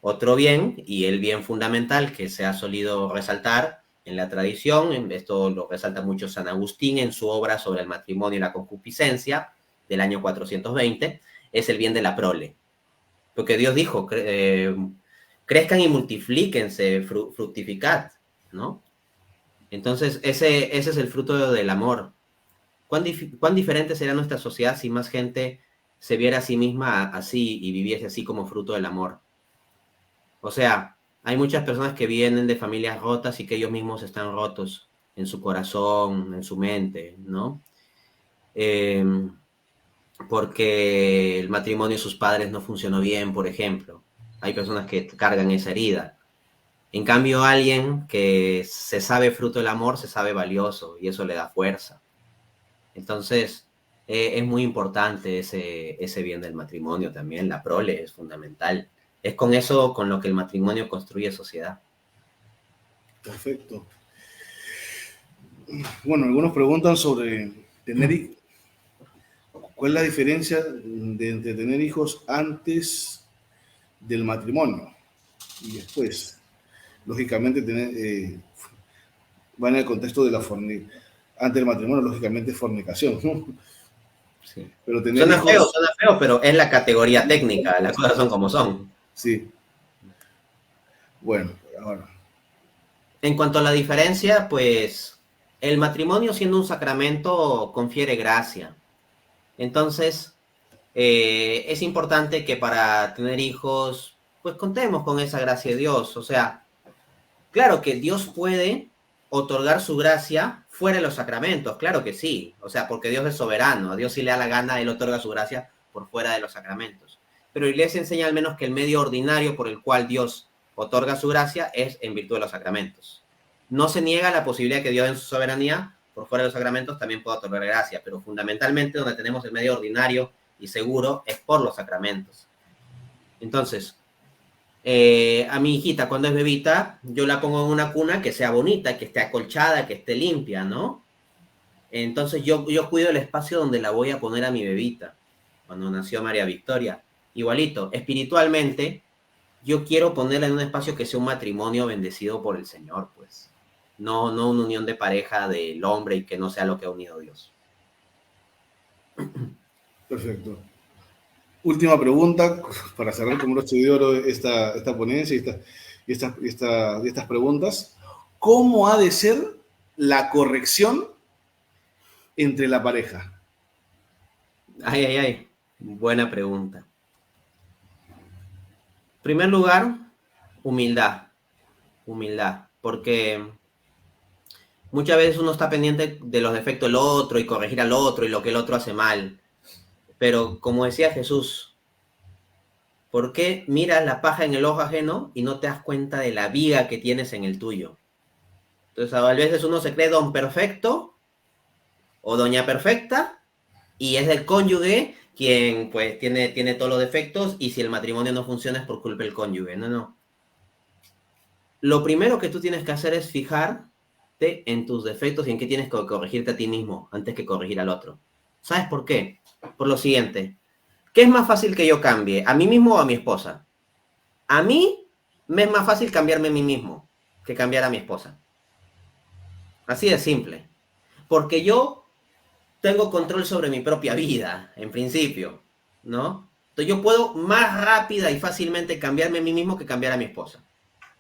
Otro bien, y el bien fundamental que se ha solido resaltar en la tradición, esto lo resalta mucho San Agustín en su obra sobre el matrimonio y la concupiscencia del año 420, es el bien de la prole. Porque Dios dijo, crezcan y multiplíquense, fructificad, ¿no? Entonces, ese es el fruto del amor. ¿Cuán diferente sería nuestra sociedad si más gente se viera a sí misma así y viviese así como fruto del amor? O sea, hay muchas personas que vienen de familias rotas y que ellos mismos están rotos en su corazón, en su mente, ¿no? Eh, Porque el matrimonio de sus padres no funcionó bien, por ejemplo. Hay personas que cargan esa herida. En cambio, alguien que se sabe fruto del amor, se sabe valioso y eso le da fuerza. Entonces, es muy importante ese bien del matrimonio también. La prole es fundamental. Es con eso con lo que el matrimonio construye sociedad. Perfecto. Bueno, algunos preguntan sobre ¿cuál es la diferencia entre tener hijos antes del matrimonio y después? Lógicamente, va en el contexto de la fornicación. Antes del matrimonio, lógicamente, es fornicación, ¿no? Sí. Pero tener hijos... Suena feo, pero es la categoría técnica. Las cosas son como son. Sí. Bueno, ahora. En cuanto a la diferencia, pues el matrimonio siendo un sacramento confiere gracia. Entonces, es importante que para tener hijos, pues contemos con esa gracia de Dios. O sea, claro que Dios puede otorgar su gracia fuera de los sacramentos, claro que sí. O sea, porque Dios es soberano, a Dios si le da la gana, Él otorga su gracia por fuera de los sacramentos. Pero la Iglesia enseña al menos que el medio ordinario por el cual Dios otorga su gracia es en virtud de los sacramentos. No se niega la posibilidad que Dios en su soberanía, por fuera de los sacramentos, también pueda otorgar gracia, pero fundamentalmente donde tenemos el medio ordinario y seguro es por los sacramentos. Entonces, a mi hijita cuando es bebita, yo la pongo en una cuna que sea bonita, que esté acolchada, que esté limpia, ¿no? Entonces yo cuido el espacio donde la voy a poner a mi bebita, cuando nació María Victoria. Igualito, espiritualmente, yo quiero ponerla en un espacio que sea un matrimonio bendecido por el Señor, pues. No una unión de pareja del hombre y que no sea lo que ha unido Dios. Perfecto. Última pregunta, para cerrar con broche de oro esta ponencia y estas preguntas. ¿Cómo ha de ser la corrección entre la pareja? Ay. Buena pregunta. En primer lugar, humildad. Humildad. Porque muchas veces uno está pendiente de los defectos del otro y corregir al otro y lo que el otro hace mal. Pero como decía Jesús, ¿por qué miras la paja en el ojo ajeno y no te das cuenta de la viga que tienes en el tuyo? Entonces, a veces uno se cree don perfecto o doña perfecta y es el cónyuge quien pues tiene todos los defectos y si el matrimonio no funciona es por culpa del cónyuge. No. Lo primero que tú tienes que hacer es fijarte en tus defectos y en qué tienes que corregirte a ti mismo antes que corregir al otro. ¿Sabes por qué? Por lo siguiente. ¿Qué es más fácil que yo cambie? ¿A mí mismo o a mi esposa? A mí me es más fácil cambiarme a mí mismo que cambiar a mi esposa. Así de simple. Porque yo tengo control sobre mi propia vida, en principio, ¿no? Entonces yo puedo más rápida y fácilmente cambiarme a mí mismo que cambiar a mi esposa.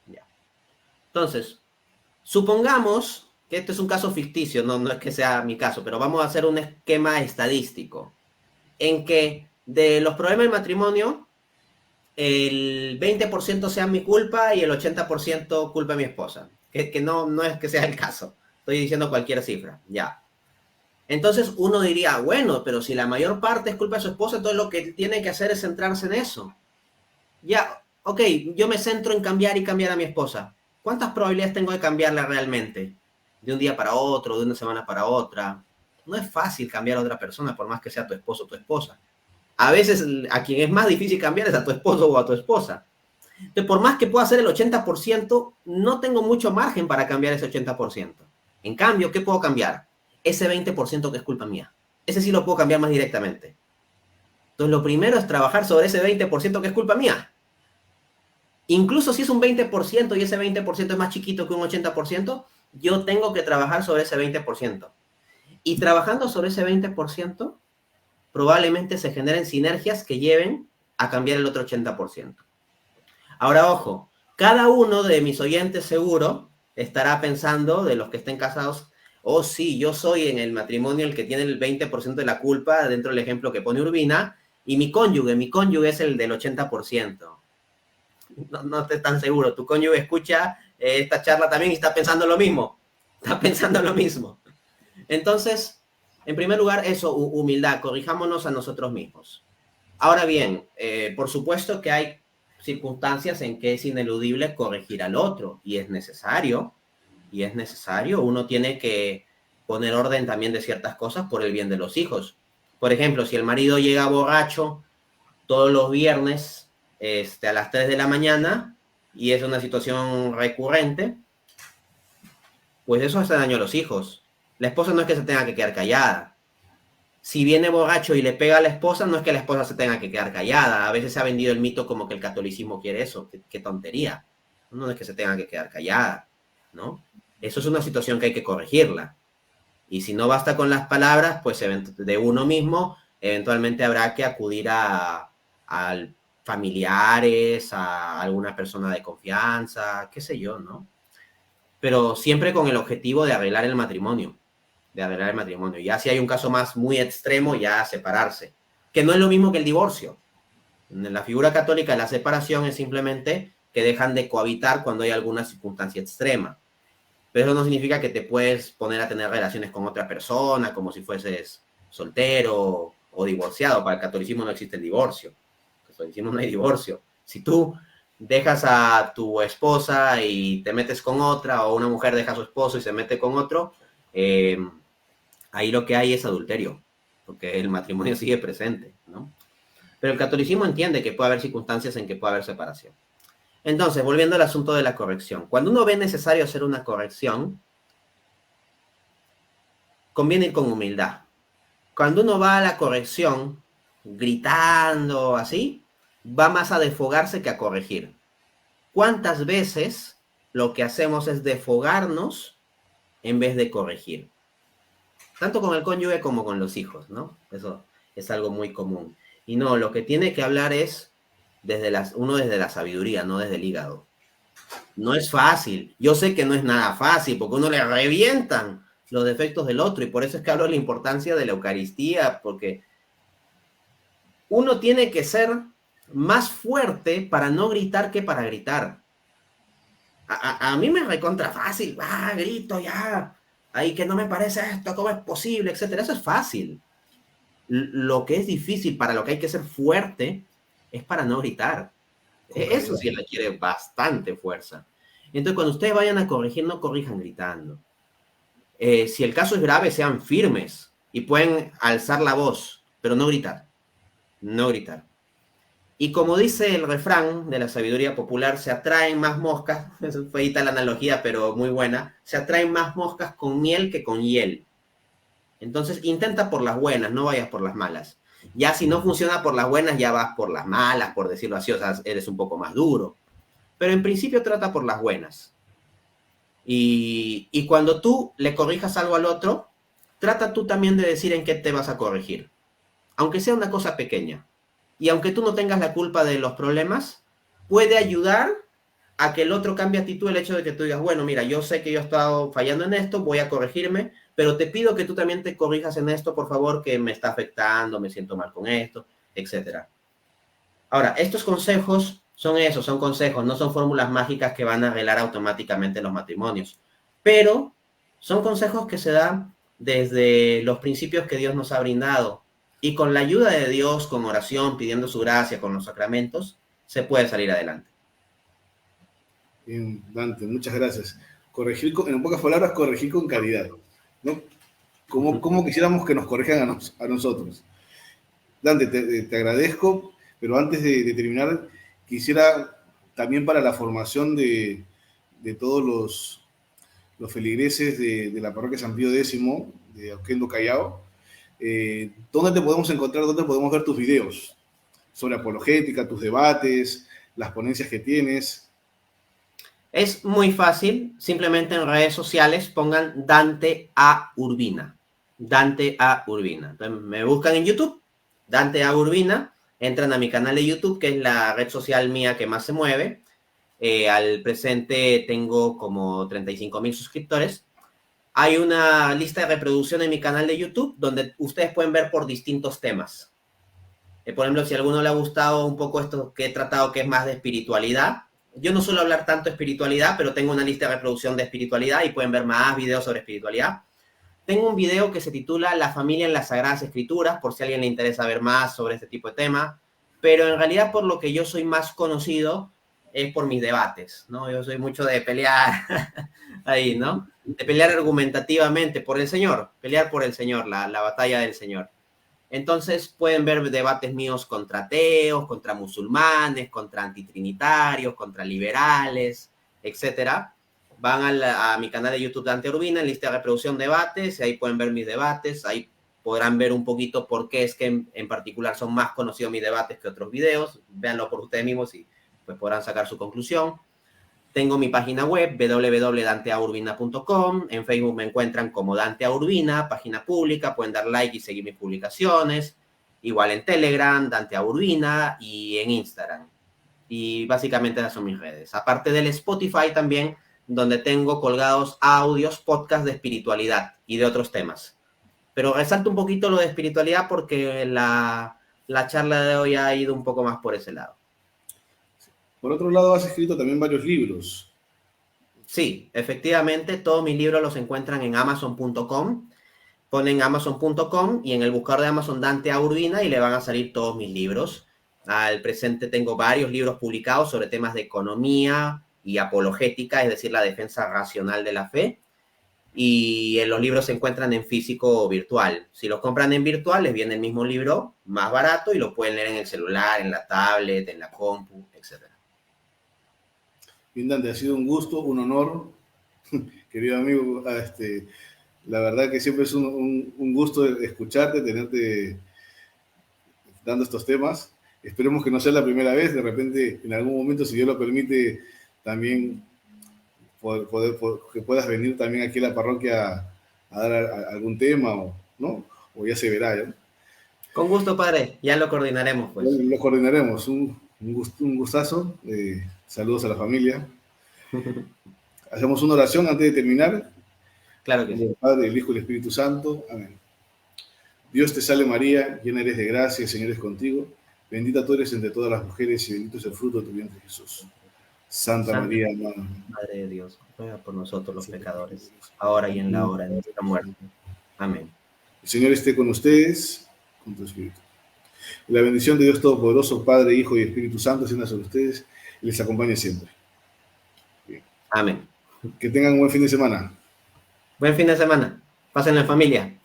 Ya. Entonces, supongamos que este es un caso ficticio, no es que sea mi caso, pero vamos a hacer un esquema estadístico en que de los problemas del matrimonio, el 20% sea mi culpa y el 80% culpa de mi esposa. Que no es que sea el caso. Estoy diciendo cualquier cifra, ya. Entonces uno diría, bueno, pero si la mayor parte es culpa de su esposa, entonces lo que tiene que hacer es centrarse en eso. Ya, ok, yo me centro en cambiar y cambiar a mi esposa. ¿Cuántas probabilidades tengo de cambiarla realmente? De un día para otro, de una semana para otra. No es fácil cambiar a otra persona, por más que sea tu esposo o tu esposa. A veces a quien es más difícil cambiar es a tu esposo o a tu esposa. Entonces, por más que pueda hacer el 80%, no tengo mucho margen para cambiar ese 80%. En cambio, ¿qué puedo cambiar? Ese 20% que es culpa mía. Ese sí lo puedo cambiar más directamente. Entonces, lo primero es trabajar sobre ese 20% que es culpa mía. Incluso si es un 20% y ese 20% es más chiquito que un 80%, yo tengo que trabajar sobre ese 20%. Y trabajando sobre ese 20%, probablemente se generen sinergias que lleven a cambiar el otro 80%. Ahora, ojo, cada uno de mis oyentes seguro estará pensando, de los que estén casados, oh sí, yo soy en el matrimonio el que tiene el 20% de la culpa dentro del ejemplo que pone Urbina, y mi cónyuge es el del 80%. No estés tan seguro, tu cónyuge escucha esta charla también y está pensando lo mismo. Entonces, en primer lugar, eso, humildad, corrijámonos a nosotros mismos. Ahora bien, por supuesto que hay circunstancias en que es ineludible corregir al otro y es necesario, uno tiene que poner orden también de ciertas cosas por el bien de los hijos. Por ejemplo, si el marido llega borracho todos los viernes a las 3 de la mañana y es una situación recurrente, pues eso hace daño a los hijos. La esposa no es que se tenga que quedar callada. Si viene borracho y le pega a la esposa, no es que la esposa se tenga que quedar callada. A veces se ha vendido el mito como que el catolicismo quiere eso. Qué tontería. No es que se tenga que quedar callada, ¿no? Eso es una situación que hay que corregirla. Y si no basta con las palabras, pues de uno mismo, eventualmente habrá que acudir a familiares, a alguna persona de confianza, qué sé yo, ¿no? Pero siempre con el objetivo de arreglar el matrimonio. Ya si hay un caso más muy extremo, ya separarse. Que no es lo mismo que el divorcio. En la figura católica, la separación es simplemente que dejan de cohabitar cuando hay alguna circunstancia extrema. Pero eso no significa que te puedes poner a tener relaciones con otra persona, como si fueses soltero o divorciado. Para el catolicismo no existe el divorcio. En el catolicismo no hay divorcio. Si tú dejas a tu esposa y te metes con otra, o una mujer deja a su esposo y se mete con otro, ahí lo que hay es adulterio, porque el matrimonio sigue presente, ¿no? Pero el catolicismo entiende que puede haber circunstancias en que puede haber separación. Entonces, volviendo al asunto de la corrección. Cuando uno ve necesario hacer una corrección, conviene ir con humildad. Cuando uno va a la corrección gritando así, va más a desfogarse que a corregir. ¿Cuántas veces lo que hacemos es desfogarnos en vez de corregir? Tanto con el cónyuge como con los hijos, ¿no? Eso es algo muy común. Y no, lo que tiene que hablar es uno desde la sabiduría, no desde el hígado. No es fácil. Yo sé que no es nada fácil, porque uno le revientan los defectos del otro, y por eso es que hablo de la importancia de la Eucaristía, porque uno tiene que ser más fuerte para no gritar que para gritar. A mí me recontra fácil, grito ya, ahí que no me parece esto, ¿cómo es posible?, etcétera. Eso es fácil. Lo que es difícil, para lo que hay que ser fuerte, es para no gritar. Eso sí requiere bastante fuerza. Entonces, cuando ustedes vayan a corregir, no corrijan gritando. Si el caso es grave, sean firmes y pueden alzar la voz, pero no gritar. No gritar. Y como dice el refrán de la sabiduría popular, se atraen más moscas, es feita la analogía, pero muy buena, se atraen más moscas con miel que con hiel. Entonces, intenta por las buenas, no vayas por las malas. Ya si no funciona por las buenas, ya vas por las malas, por decirlo así, o sea, eres un poco más duro. Pero en principio trata por las buenas. Y cuando tú le corrijas algo al otro, trata tú también de decir en qué te vas a corregir. Aunque sea una cosa pequeña. Y aunque tú no tengas la culpa de los problemas, puede ayudar a que el otro cambie actitud, el hecho de que tú digas, bueno, mira, yo sé que yo he estado fallando en esto, voy a corregirme, pero te pido que tú también te corrijas en esto, por favor, que me está afectando, me siento mal con esto, etc. Ahora, estos consejos son esos, son consejos, no son fórmulas mágicas que van a arreglar automáticamente los matrimonios, pero son consejos que se dan desde los principios que Dios nos ha brindado, y con la ayuda de Dios, con oración, pidiendo su gracia, con los sacramentos, se puede salir adelante. Bien, Dante, muchas gracias. En pocas palabras, corregir con calidad, ¿no? Como quisiéramos que nos corrijan a nosotros. Dante, te agradezco, pero antes de terminar, quisiera también, para la formación de todos los feligreses de la parroquia San Pío X de Oquendo, Callao, ¿dónde te podemos encontrar? ¿Dónde podemos ver tus videos sobre apologética, tus debates, las ponencias que tienes? Es muy fácil, simplemente en redes sociales pongan Dante A. Urbina. Dante A. Urbina. Entonces me buscan en YouTube, Dante A. Urbina, entran a mi canal de YouTube, que es la red social mía que más se mueve. Al presente tengo como 35,000 suscriptores. Hay una lista de reproducción en mi canal de YouTube donde ustedes pueden ver por distintos temas. Por ejemplo, si a alguno le ha gustado un poco esto que he tratado, que es más de espiritualidad, yo no suelo hablar tanto de espiritualidad, pero tengo una lista de reproducción de espiritualidad y pueden ver más videos sobre espiritualidad. Tengo un video que se titula La familia en las Sagradas Escrituras, por si a alguien le interesa ver más sobre este tipo de temas. Pero en realidad, por lo que yo soy más conocido, es por mis debates, ¿no? Yo soy mucho de pelear ahí, ¿no? De pelear argumentativamente por el Señor, pelear por el Señor, la batalla del Señor. Entonces pueden ver debates míos contra ateos, contra musulmanes, contra antitrinitarios, contra liberales, etcétera. Van a mi canal de YouTube Dante Urbina, en lista de reproducción debates, y ahí pueden ver mis debates, ahí podrán ver un poquito por qué es que en particular son más conocidos mis debates que otros videos. Véanlo por ustedes mismos y pues podrán sacar su conclusión. Tengo mi página web www.danteaurbina.com. En Facebook me encuentran como Dante Urbina, página pública. Pueden dar like y seguir mis publicaciones. Igual en Telegram, Dante Urbina, y en Instagram. Y básicamente esas son mis redes. Aparte del Spotify también, donde tengo colgados audios, podcasts de espiritualidad y de otros temas. Pero resalto un poquito lo de espiritualidad porque la charla de hoy ha ido un poco más por ese lado. Por otro lado, has escrito también varios libros. Sí, efectivamente, todos mis libros los encuentran en amazon.com. Ponen amazon.com y en el buscador de Amazon Dante A. Urbina y le van a salir todos mis libros. Al presente tengo varios libros publicados sobre temas de economía y apologética, es decir, la defensa racional de la fe. Y los libros se encuentran en físico o virtual. Si los compran en virtual, les viene el mismo libro más barato y lo pueden leer en el celular, en la tablet, en la compu, etc. Bien, Dante, ha sido un gusto, un honor, querido amigo. La verdad que siempre es un gusto escucharte, tenerte dando estos temas. Esperemos que no sea la primera vez, de repente, en algún momento, si Dios lo permite, también que puedas venir también aquí a la parroquia a dar algún tema, ¿no? O ya se verá, ¿ya? Con gusto, padre. Ya lo coordinaremos, pues. Lo coordinaremos. Un gustazo. Saludos a la familia. Hacemos una oración antes de terminar. Claro que sí. El Padre, el Hijo y el Espíritu Santo. Amén. Dios te salve María, llena eres de gracia, el Señor es contigo. Bendita tú eres entre todas las mujeres y bendito es el fruto de tu vientre, Jesús. Santa María, Madre de Dios, ruega por nosotros los pecadores, ahora y en la hora de nuestra muerte. Amén. El Señor esté con ustedes, con tu espíritu. La bendición de Dios Todopoderoso, Padre, Hijo y Espíritu Santo, descienda sobre ustedes y les acompañe siempre. Bien. Amén. Que tengan un buen fin de semana. Buen fin de semana. Pásenlo en familia.